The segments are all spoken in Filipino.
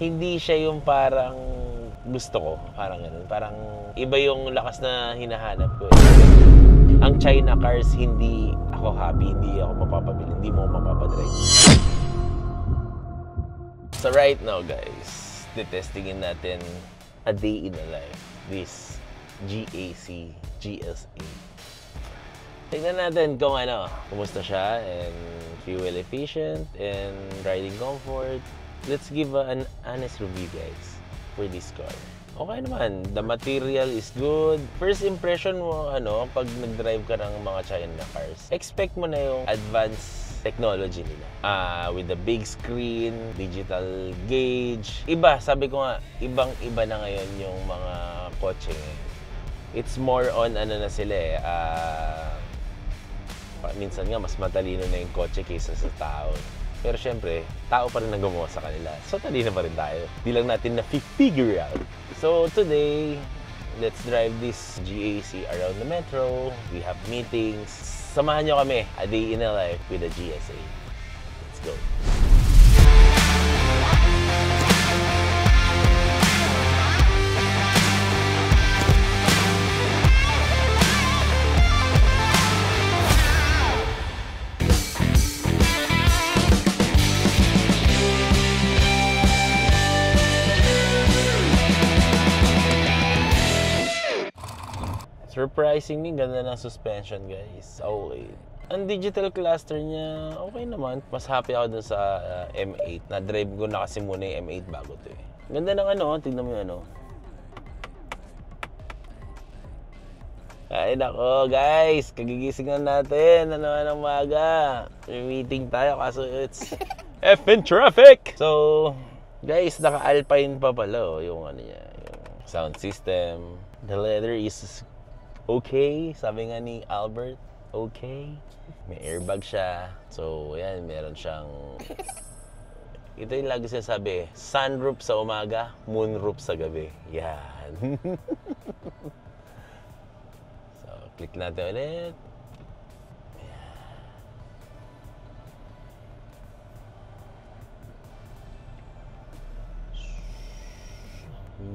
hindi siya yung parang gusto ko. Parang ganun. Parang iba yung lakas na hinahanap ko. Ang China cars, hindi ako happy, hindi ako mapapabili, hindi mo mapapadrive. So right now guys, testingin natin a day in the life. This GAC GS8. Tingnan natin kung kumusta siya, and fuel efficient and riding comfort. Let's give an honest review guys for this car. Okay naman, the material is good. First impression mo, pag nag-drive ka ng mga China cars, expect mo na yung advanced technology nila. With the big screen, digital gauge. Iba, sabi ko nga, ibang-iba na ngayon yung mga kotse ngayon. It's more on na sila minsan nga, mas matalino na yung kotse kaysa sa tao. Pero syempre, tao pa rin ang gumawa sa kanila. So, talino pa rin tayo. Di lang natin na-figure out. So, today, let's drive this GAC around the metro. We have meetings. Samahan nyo kami, a day in a life with the GS8. Let's go. Surprisingly, ganda ng suspension guys. Okay. Ang digital cluster niya, okay naman. Mas happy ako dun sa M8. Na-drive ko na kasi muna yung M8 bago to eh. Ganda ng tignan mo yung Ay nako guys, kagigising na natin. Ng umaga. May meeting tayo kaso it's effing traffic! So, guys, naka-Alpine pa pala yung niya. Yung sound system. The leather is okay, sabi nga ni Albert, okay. May airbag siya. So, yan, meron siyang... Ito yung lagi sinasabi, sunroof sa umaga, moonroof sa gabi. Yan. So, click natin ulit.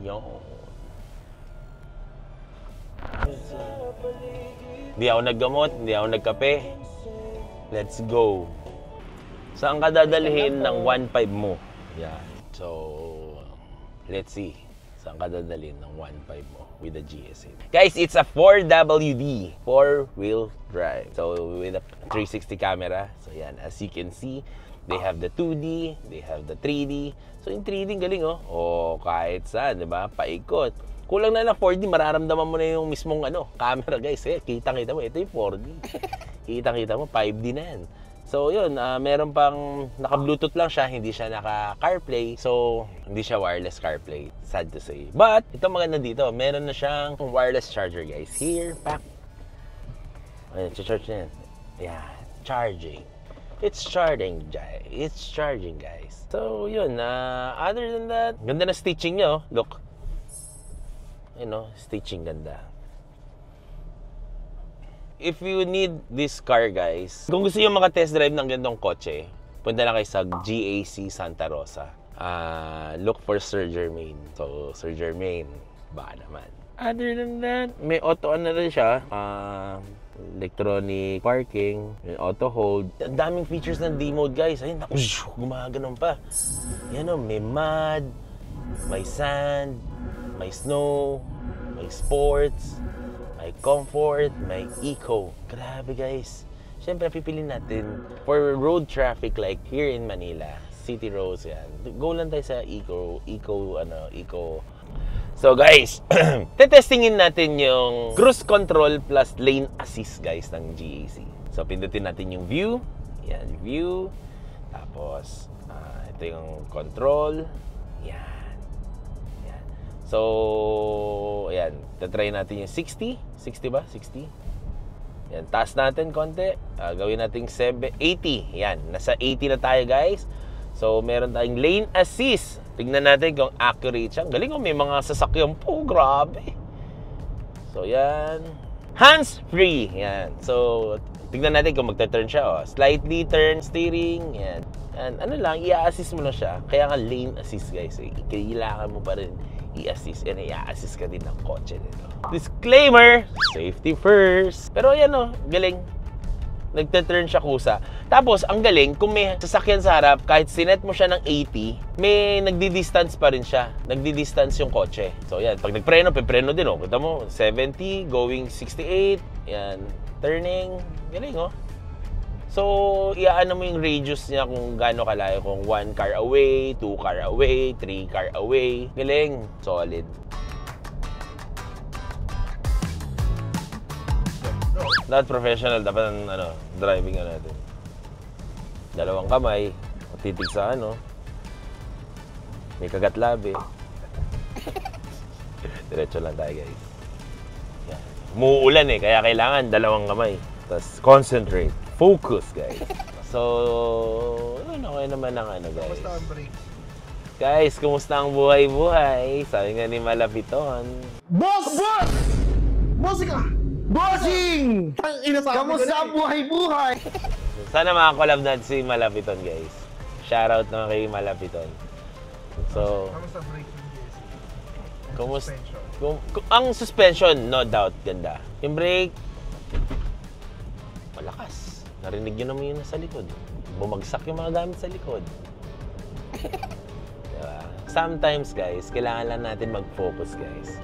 Yan. Hindi ako naggamot, hindi ako nagkape. Let's go. Saan ka dadalhin ng 1.5 mo? Yeah. So, let's see. Saan ka dadalhin ng 1.5 mo with the GS8? Guys, it's a 4WD, 4-wheel drive. So, with a 360 camera. So, yan. As you can see, they have the 2D, they have the 3D. So, yung 3D, galing oh. Kahit saan, diba? Paikot. Kulang na 4D, mararamdaman mo na yung mismong camera guys. Kitang-kita mo, ito yung 4D. Kitang-kita mo, 5D na yan. So yun, meron pang naka-Bluetooth lang siya, hindi siya naka-CarPlay. So, hindi siya wireless CarPlay. Sad to say. But, ito maganda dito, meron na siyang wireless charger guys. Here, pack. Ayan, charge na yan. Ayan, charging. It's charging, guys. So yun, other than that, ganda na stitching nyo. Look. Stitching ganda. If you need this car guys, kung gusto nyo maka-test drive ng gandong kotse, punta lang kayo sa GAC Santa Rosa. Look for Sir Germain. So, Sir Germain, baka naman. Other than that, may auto na rin siya. Electronic parking, auto hold. Ang daming features ng D-mode guys. Ayun, naku, gumaganon pa. Yan may mud, may sand, may snow, may sports, may comfort, may eco. Grabe guys. Siyempre, pipiliin natin for road traffic like here in Manila, city roads yan. Go lang tayo sa eco. So guys, tetestingin natin yung cruise control plus lane assist guys ng GAC. So pindutin natin yung view. Yan, view. Tapos, ito yung control. Yan. So, ayan. Tatry natin yung 60. 60 ba? 60. Yan. Taas natin konti. Gawin natin 80. Yan. Nasa 80 na tayo, guys. So, meron tayong lane assist. Tingnan natin kung accurate siya. Galing may mga sasakyan po. Grabe. So, yan. Hands-free. Yan. So, tingnan natin kung magta-turn siya. Slightly turn steering. Yan. And ano lang, i-assist mo na siya. Kaya nga lane assist guys. Kailangan mo pa rin i-assist and i-assist ka din ng kotse nito. Disclaimer! Safety first! Pero yan o, galing. Nagte-turn siya kusa. Tapos, ang galing, kung may sasakyan sa harap, kahit sinet mo siya ng 80, may nagdi-distance pa rin siya. Nagdi-distance yung kotse. So yan, pag nagpreno, pipreno din o. Kita mo, 70, going 68, yan, turning, galing o. So, iaano mo yung radius niya kung gaano kalayo. Kung 1 car away, 2 car away, 3 car away. Galing. Solid. Not professional. Dapat driving natin. Dalawang kamay. Titig sa may kagat labi. Diretso lang tayo guys. Yan. Umuulan kaya kailangan dalawang kamay. Tapos concentrate. Focus, guys. So, okay naman ang guys. Kumusta ang break? Guys, kumusta ang buhay-buhay? Sabi nga ni Malapiton. Boss! Boss! Bossing ka! Bossing! Kamusta ang buhay-buhay? Sana makakolab natin si Malapiton, guys. Shoutout naman kay Malapiton. So, Kamusta ang break ng GSC? kumusta? Ang suspension, no doubt, ganda. Yung brake, malakas. Narinig nyo naman yun nasa likod. Bumagsak yung mga gamit sa likod. Diba? Sometimes, guys, kailangan lang natin mag-focus, guys.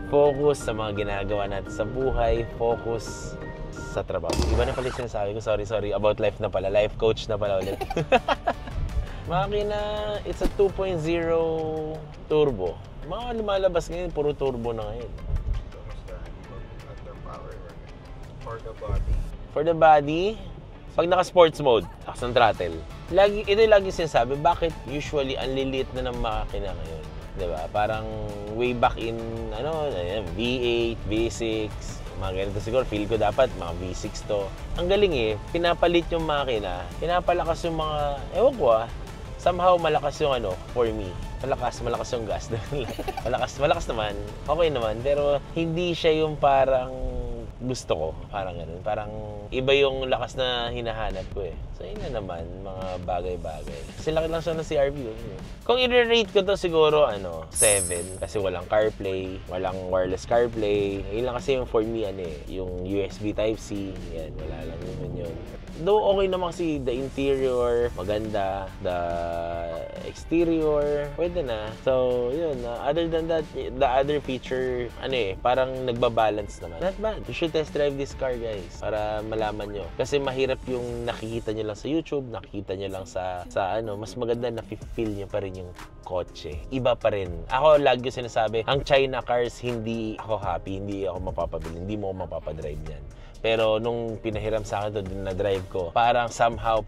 Focus sa mga ginagawa natin sa buhay. Focus sa trabaho. Iba na pala yung sinasabi ko. Sorry. About life na pala. Life coach na pala ulit. Makina, it's a 2.0 turbo. Mga lumalabas ngayon, puro turbo na ngayon. Kamusta? Under power for the body. For the body, pag naka-sports mode, takas ng throttle. Ito lagi sinasabi, bakit usually ang liliit na ng makina ngayon? Diba? Parang way back in, V8, V6, mga ganito siguro, feel ko dapat mga V6 to. Ang galing pinapalit yung makina, pinapalakas yung mga, ewan ko somehow malakas yung for me. Malakas yung gas. malakas naman, okay naman, pero hindi siya yung parang gusto ko, parang ganun. Parang iba yung lakas na hinahanap ko So yun na naman, mga bagay-bagay. Kasi laki lang siya ng CRV. Kung i-rate ko to siguro, 7. Kasi walang CarPlay, walang wireless CarPlay. Yun lang kasi yung for me, yung USB Type-C. Yan, wala lang yun. Though okay naman kasi the interior, maganda. The exterior, pwede na. So, yun. Other than that, the other feature, parang nagbabalance naman. Not bad. You should test drive this car, guys. Para malaman nyo. Kasi mahirap yung nakikita nyo lang sa YouTube, nakikita nyo lang sa mas maganda na feel nyo pa rin yung kotse. Iba pa rin. Ako lagi yung sinasabi, ang China cars, hindi ako happy, hindi ako mapapabili, hindi mo ako mapapadrive niyan. Pero nung pinahiram sa akin na drive ko, parang somehow,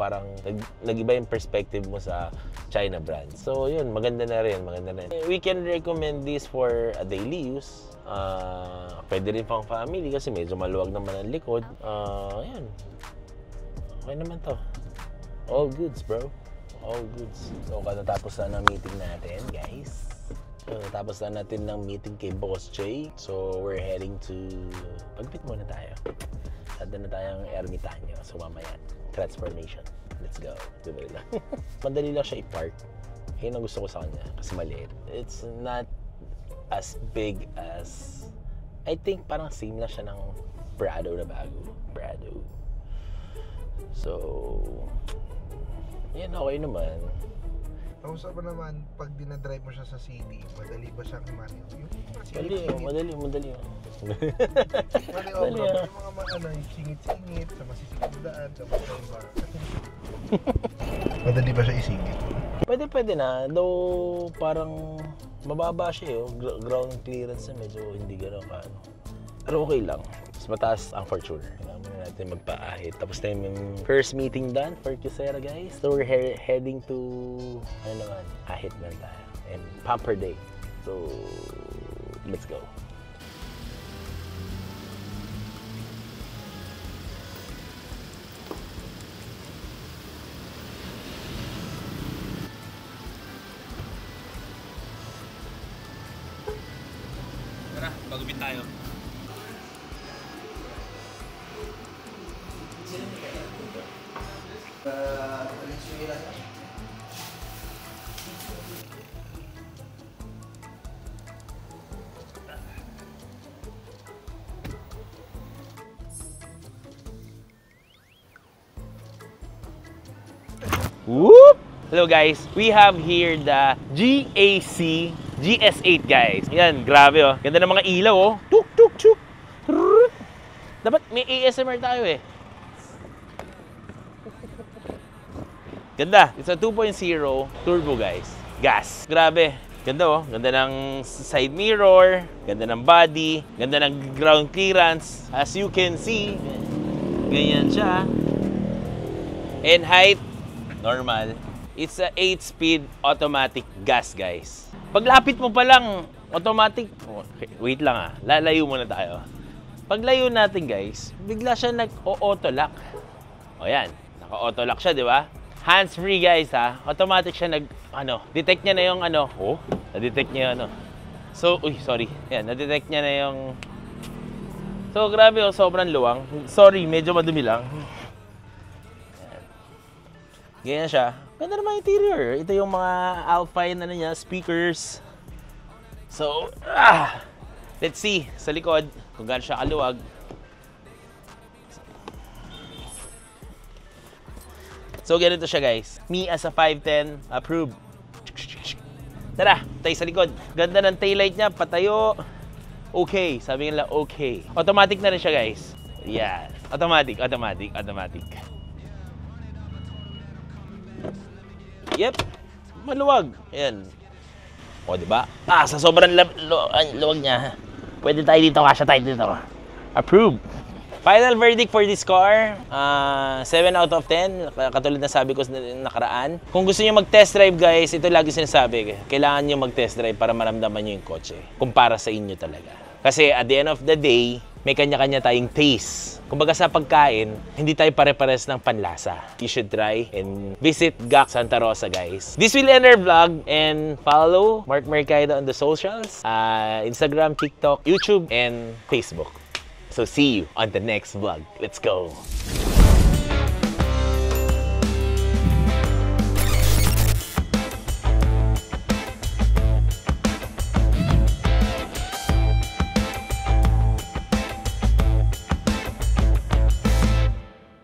nag-iba yung perspective mo sa China brand. So yun, maganda na rin. We can recommend this for a daily use. Pwede rin pang family kasi medyo maluwag naman ang likod. Ayan. Okay naman to. All goods, bro. All goods. So, katapos na ng meeting natin, guys. Natapos na natin ng meeting kay Boss J. So, we're heading to... Pagpit muna tayo. Sada na tayong Ermitanyo. So, mamaya, transformation. Let's go. Dibay lang. Madali lang siya i-park. Yun ang gusto ko sa kanya. Kasi maliit. It's not as big as... I think parang same lang siya ng Prado na bago. Prado. So... Yan, okay naman. Kamusta ba naman pag dinadrive mo siya sa city? Madali ba siyang manual? Madali. Madali yung mga singit-singit sa masisingit na daan, dapat ba? Madali ba siya isingit? Pwede na. Though parang mababa siya ground clearance na medyo hindi gano'n ka Pero okay lang. Mas mataas ang Fortuner. Kailangan muna natin magpaahit. Tapos na yung first meeting done for Kyocera, guys. So we're heading to, ahit na tayo. And Pamper Day. So, let's go. Tara, bagubit tayo. Venezuela. Whoop! Hello guys, we have here the GAC GS8 guys. Yan, grabe oh. Ganda ng mga ilaw oh. Tuk tuk tuk. Dapat may ASMR tayo eh. Ganda. It's a 2.0 turbo guys. Gas. Grabe. Ganda oh. Ganda ng side mirror. Ganda ng body. Ganda ng ground clearance. As you can see, ganyan siya. And height, normal. It's a 8-speed automatic gas guys. Paglapit mo pa lang, automatic. Okay, wait lang ah. Lalayo muna tayo. Paglayo natin guys, bigla siya nag-auto lock. O yan. Naka-auto lock siya, di ba? Hands-free guys ha. Automatic siya detect niya na yung na-detect niya yung So, sorry. Yan, na-detect niya na yung So, grabe oh, sobrang luwang. Sorry, medyo madumi lang. Ganyan siya. Ganda naman interior. Ito yung mga Alpine niya, speakers. So, let's see sa likod kung gaano siya kaluwag. So, ganito siya guys. Me as a 5'10", approve. Tara, tayo sa likod. Ganda ng taillight niya, patayo. Okay, sabi nila okay. Automatic na rin siya guys. Yeah, automatic. Yep, maluwag. Ayan. O, diba? Sa sobrang luwag niya. Pwede tayo dito, kasya tayo dito. Approve. Final verdict for this car, 7 out of 10. Katulad na sabi ko nakaraan. Kung gusto niyo mag-test drive guys, ito lagi sinasabi. Kailangan niyo mag-test drive para maramdaman niyo yung kotse. Kumpara sa inyo talaga. Kasi at the end of the day, may kanya-kanya tayong taste. Kumbaga sa pagkain, hindi tayo pare-pares ng panlasa. You should try and visit GAC Santa Rosa guys. This will end our vlog and follow Mark Mercado on the socials. Instagram, TikTok, YouTube, and Facebook. So see you on the next vlog. Let's go!